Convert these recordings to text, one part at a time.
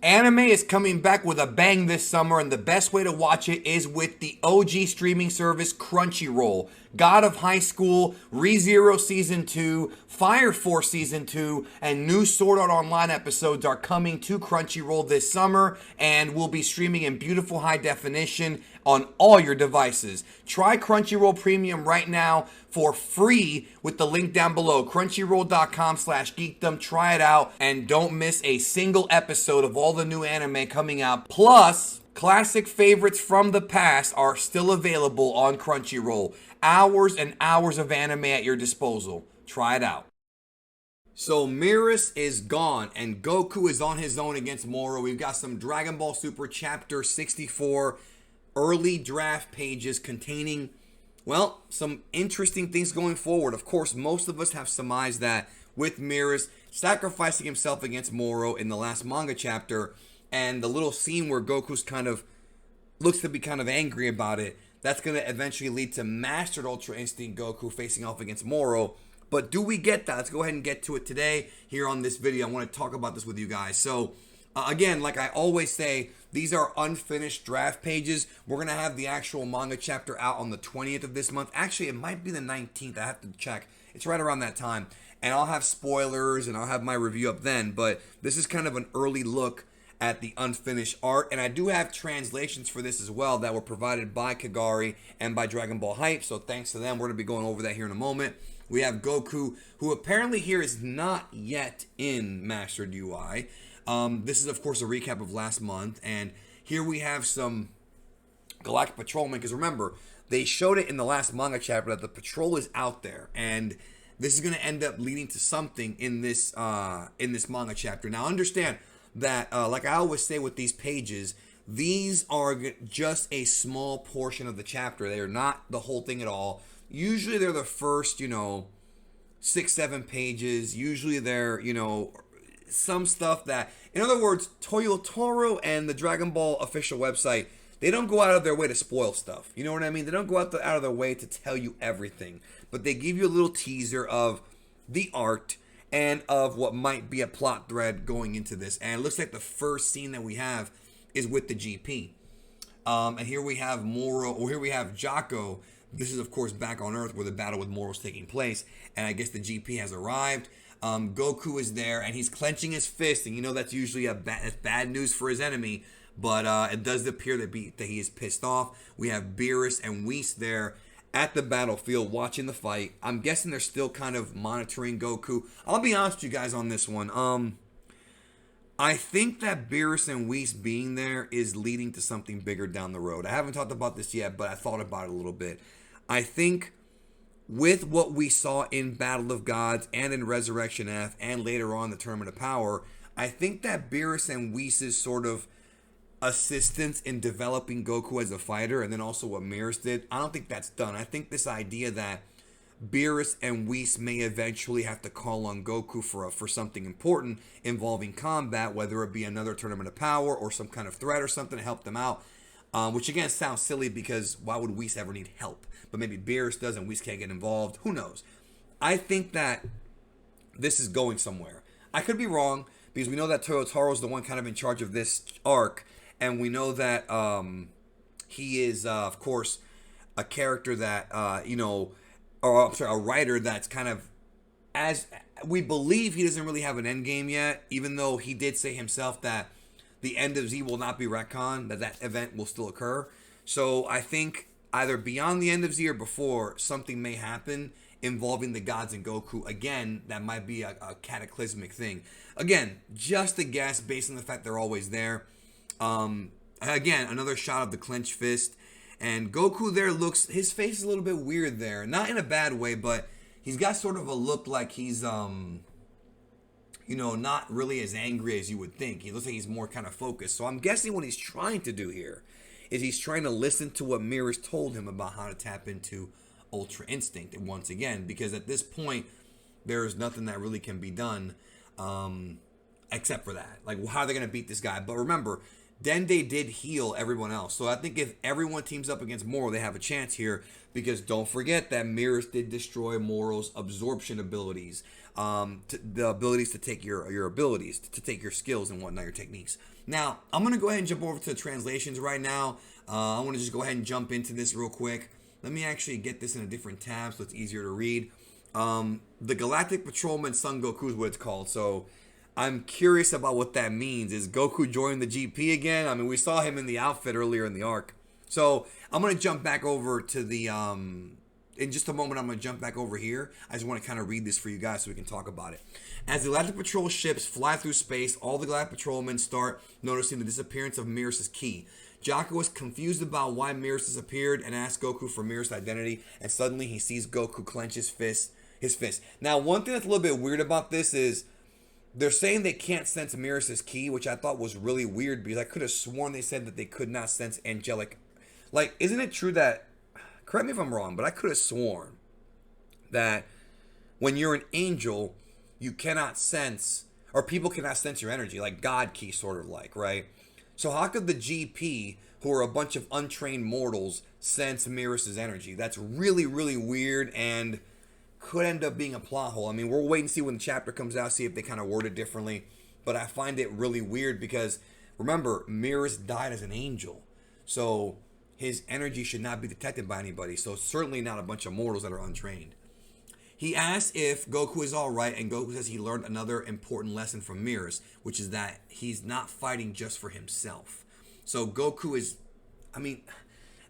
Anime is coming back with a bang this summer, and the best way to watch it is with the OG streaming service Crunchyroll. God of High School, ReZero Season 2, Fire Force Season 2, and new Sword Art Online episodes are coming to Crunchyroll this summer and will be streaming in beautiful high definition on all your devices. Try Crunchyroll Premium right now for free with the link down below, crunchyroll.com/geekdom. Try it out and don't miss a single episode of all the new anime coming out. Plus, classic favorites from the past are still available on Crunchyroll. Hours and hours of anime at your disposal. Try it out. So Mirrors is gone and Goku is on his own against Moro. We've got some Dragon Ball Super Chapter 64 early draft pages containing, well, some interesting things going forward. Of course, most of us have surmised that with Mirrors sacrificing himself against Moro in the last manga chapter, and the little scene where Goku's kind of looks to be kind of angry about it, that's going to eventually lead to Mastered Ultra Instinct Goku facing off against Moro. But do we get that? Let's go ahead and get to it today here on this video. I want to talk about this with you guys. So, again, like I always say, these are unfinished draft pages. We're going to have the actual manga chapter out on the 20th of this month. Actually, it might be the 19th. I have to check. It's right around that time. And I'll have spoilers and I'll have my review up then. But this is kind of an early look at the unfinished art, and I do have translations for this as well that were provided by Kagari and by Dragon Ball Hype, so thanks to them. We're going to be going over that here in a moment. We have Goku, who apparently here is not yet in Mastered UI. This is, of course, a recap of last month, and here we have some Galactic Patrolmen, because remember, they showed it in the last manga chapter that the patrol is out there, and this is going to end up leading to something in this manga chapter. Now, understand that, like I always say with these pages, these are just a small portion of the chapter. They are not the whole thing at all. Usually they're the first, 6-7 pages. Usually they're, some stuff that, in other words, Toyotaro and the Dragon Ball official website, they don't go out of their way to spoil stuff. You know what I mean? They don't go out of their way to tell you everything. But they give you a little teaser of the art and of what might be a plot thread going into this. And it looks like the first scene that we have is with the GP. And here we have Moro, or here we have Jocko. This is, of course, back on Earth where the battle with Moro is taking place. And I guess the GP has arrived. Goku is there, and he's clenching his fist. And that's usually that's bad news for his enemy. But it does appear that he is pissed off. We have Beerus and Whis there at the battlefield watching the fight. I'm guessing they're still kind of monitoring Goku. I'll be honest with you guys on this one. I think that Beerus and Whis being there is leading to something bigger down the road. I haven't talked about this yet, but I thought about it a little bit. I think with what we saw in Battle of Gods and in Resurrection F and later on the Tournament of Power, I think that Beerus and Whis' sort of assistance in developing Goku as a fighter, and then also what Mirrors did, I don't think that's done. I think this idea that Beerus and Whis may eventually have to call on Goku for something important involving combat, whether it be another Tournament of Power or some kind of threat or something to help them out, which again sounds silly because why would Whis ever need help? But maybe Beerus does and Whis can't get involved. Who knows? I think that this is going somewhere. I could be wrong because we know that Toyotaro is the one kind of in charge of this arc. And we know that he is, of course, a character that, or I'm sorry, a writer that's kind of, as we believe he doesn't really have an end game yet, even though he did say himself that the end of Z will not be retcon, that event will still occur. So I think either beyond the end of Z or before, something may happen involving the gods and Goku. Again, that might be a cataclysmic thing. Again, just a guess based on the fact they're always there. Again, another shot of the clenched fist, and Goku there his face is a little bit weird there, not in a bad way, but he's got sort of a look like he's not really as angry as you would think. He looks like he's more kind of focused. So I'm guessing what he's trying to do here is he's trying to listen to what Mirrors told him about how to tap into Ultra Instinct once again, because at this point there is nothing that really can be done except for that. Like, how are they going to beat this guy? But remember, Dende did heal everyone else. So I think if everyone teams up against Moro, they have a chance here because don't forget that Mirrors did destroy Moro's absorption abilities, the abilities to take your abilities, to take your skills and whatnot, your techniques. Now, I'm going to go ahead and jump over to the translations right now. I want to just go ahead and jump into this real quick. Let me actually get this in a different tab so it's easier to read. The Galactic Patrolman Son Goku is what it's called. So I'm curious about what that means. Is Goku joining the GP again? I mean, we saw him in the outfit earlier in the arc. So I'm going to jump back over to the... in just a moment, I'm going to jump back over here. I just want to kind of read this for you guys so we can talk about it. As the Galactic Patrol ships fly through space, all the Galactic Patrolmen start noticing the disappearance of Mirus' key. Jocko is confused about why Mirus disappeared and asks Goku for Mirus' identity, and suddenly he sees Goku clench his fist. Now, one thing that's a little bit weird about this is they're saying they can't sense Mirus' key, which I thought was really weird because I could have sworn they said that they could not sense angelic. Like, isn't it true that, correct me if I'm wrong, but I could have sworn that when you're an angel, you cannot sense, or people cannot sense your energy, like God key sort of like, right? So how could the GP, who are a bunch of untrained mortals, sense Mirus' energy? That's really, really weird and could end up being a plot hole. I mean, we'll wait and see when the chapter comes out, see if they kind of word it differently. But I find it really weird because, remember, Mirus died as an angel. So his energy should not be detected by anybody. So certainly not a bunch of mortals that are untrained. He asks if Goku is alright, and Goku says he learned another important lesson from Mirus, which is that he's not fighting just for himself. So Goku is, I mean,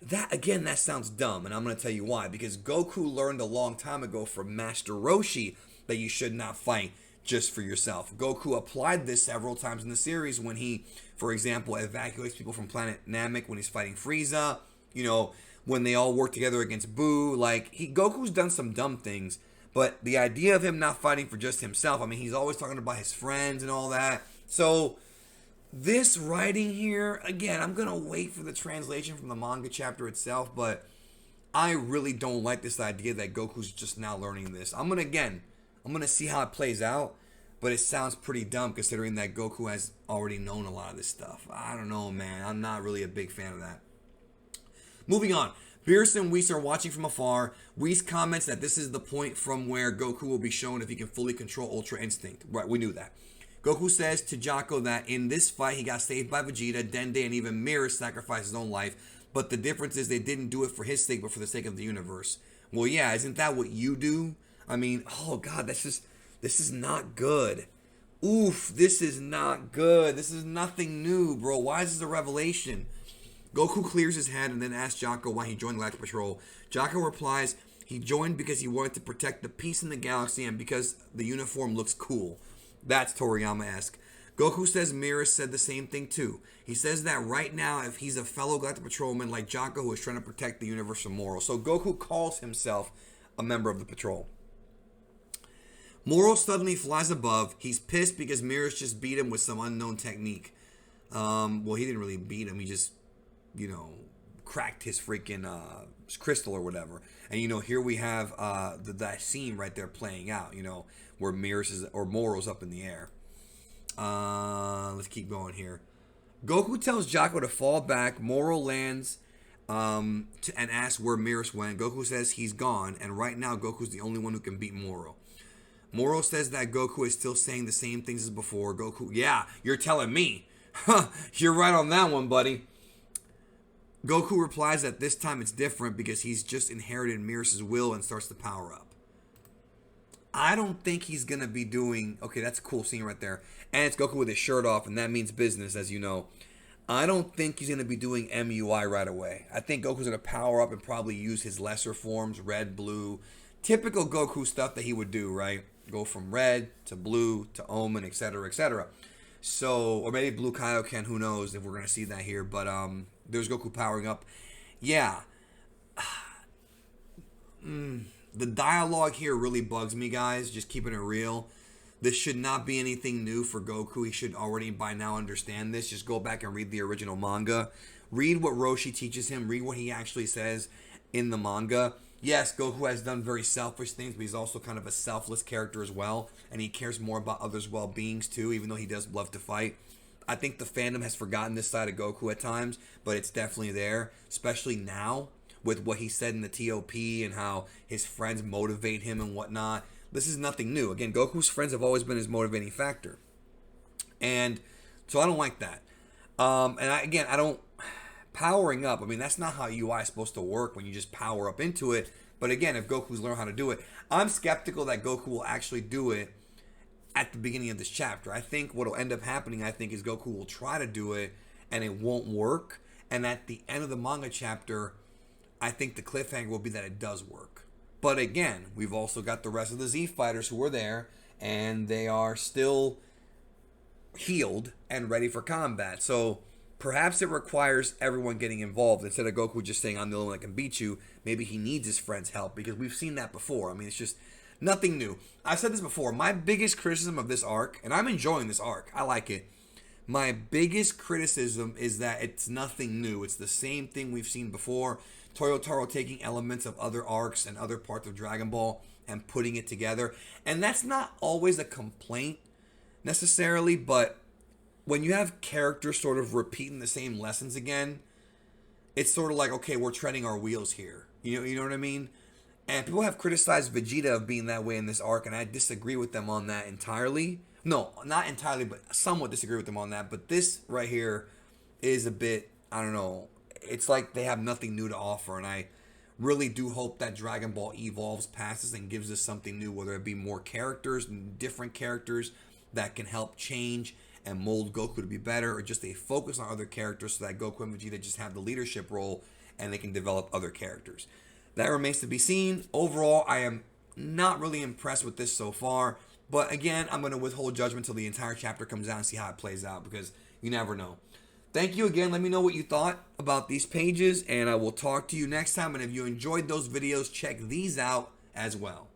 that sounds dumb, and I'm going to tell you why. Because Goku learned a long time ago from Master Roshi that you should not fight just for yourself. Goku applied this several times in the series when he, for example, evacuates people from planet Namek when he's fighting Frieza. You know, when they all work together against Buu. Like, Goku's done some dumb things. But the idea of him not fighting for just himself, I mean, he's always talking about his friends and all that. So, this writing here, again, I'm going to wait for the translation from the manga chapter itself, but I really don't like this idea that Goku's just now learning this. I'm going to see how it plays out, but it sounds pretty dumb considering that Goku has already known a lot of this stuff. I don't know, man. I'm not really a big fan of that. Moving on. Beerus and Whis are watching from afar. Whis comments that this is the point from where Goku will be shown if he can fully control Ultra Instinct. Right, we knew that. Goku says to Jocko that in this fight he got saved by Vegeta, Dende, and even Mirror sacrificed his own life. But the difference is they didn't do it for his sake, but for the sake of the universe. Well, yeah, isn't that what you do? I mean, oh God, this is not good. Oof, this is not good. This is nothing new, bro. Why is this a revelation? Goku clears his head and then asks Jocko why he joined Galactic Patrol. Jocko replies he joined because he wanted to protect the peace in the galaxy and because the uniform looks cool. That's Toriyama-esque. Goku says Mirror said the same thing too. He says that right now if he's a fellow Galactic Patrolman like Jocko who is trying to protect the universe from Moro. So Goku calls himself a member of the patrol. Moro suddenly flies above. He's pissed because Mirror just beat him with some unknown technique. Well, he didn't really beat him. He just, cracked his freaking crystal or whatever. And, here we have that scene right there playing out, where Moro's up in the air. Let's keep going here. Goku tells Jocko to fall back. Moro lands and asks where Mirror went. Goku says he's gone, and right now Goku's the only one who can beat Moro. Moro says that Goku is still saying the same things as before. Goku, yeah, you're telling me. You're right on that one, buddy. Goku replies that this time it's different because he's just inherited Mirror's will and starts to power up. I don't think he's going to be doing... Okay, that's a cool scene right there. And it's Goku with his shirt off, and that means business, as you know. I don't think he's going to be doing MUI right away. I think Goku's going to power up and probably use his lesser forms, red, blue. Typical Goku stuff that he would do, right? Go from red to blue to Omen, etc., etc. So, or maybe Blue Kaioken, who knows if we're going to see that here. But there's Goku powering up. Yeah. The dialogue here really bugs me, guys. Just keeping it real. This should not be anything new for Goku. He should already by now understand this. Just go back and read the original manga. Read what Roshi teaches him. Read what he actually says in the manga. Yes, Goku has done very selfish things, but he's also kind of a selfless character as well. And he cares more about others' well-beings too, even though he does love to fight. I think the fandom has forgotten this side of Goku at times, but it's definitely there, especially now with what he said in the TOP and how his friends motivate him and whatnot. This is nothing new. Again, Goku's friends have always been his motivating factor. And so I don't like that. I don't. Powering up, I mean, that's not how UI is supposed to work when you just power up into it. But again, if Goku's learned how to do it, I'm skeptical that Goku will actually do it at the beginning of this chapter. I think what will end up happening, is Goku will try to do it and it won't work. And at the end of the manga chapter, I think the cliffhanger will be that it does work. But again, we've also got the rest of the Z fighters who are there and they are still healed and ready for combat. So perhaps it requires everyone getting involved instead of Goku just saying, I'm the only one that can beat you. Maybe he needs his friend's help because we've seen that before. I mean, it's just nothing new. I've said this before. My biggest criticism of this arc, and I'm enjoying this arc, I like it. My biggest criticism is that it's nothing new. It's the same thing we've seen before. Toyotaro taking elements of other arcs and other parts of Dragon Ball and putting it together. And that's not always a complaint necessarily, but when you have characters sort of repeating the same lessons again, it's sort of like, okay, we're treading our wheels here. You know what I mean? And people have criticized Vegeta of being that way in this arc, and I disagree with them on that entirely. No, not entirely, but somewhat disagree with them on that. But this right here is a bit, I don't know, it's like they have nothing new to offer, and I really do hope that Dragon Ball evolves past this and gives us something new, whether it be more characters, different characters that can help change and mold Goku to be better, or just a focus on other characters so that Goku and Vegeta just have the leadership role and they can develop other characters. That remains to be seen. Overall, I am not really impressed with this so far, but again, I'm going to withhold judgment until the entire chapter comes out and see how it plays out, because you never know. Thank you again. Let me know what you thought about these pages, and I will talk to you next time. And if you enjoyed those videos, check these out as well.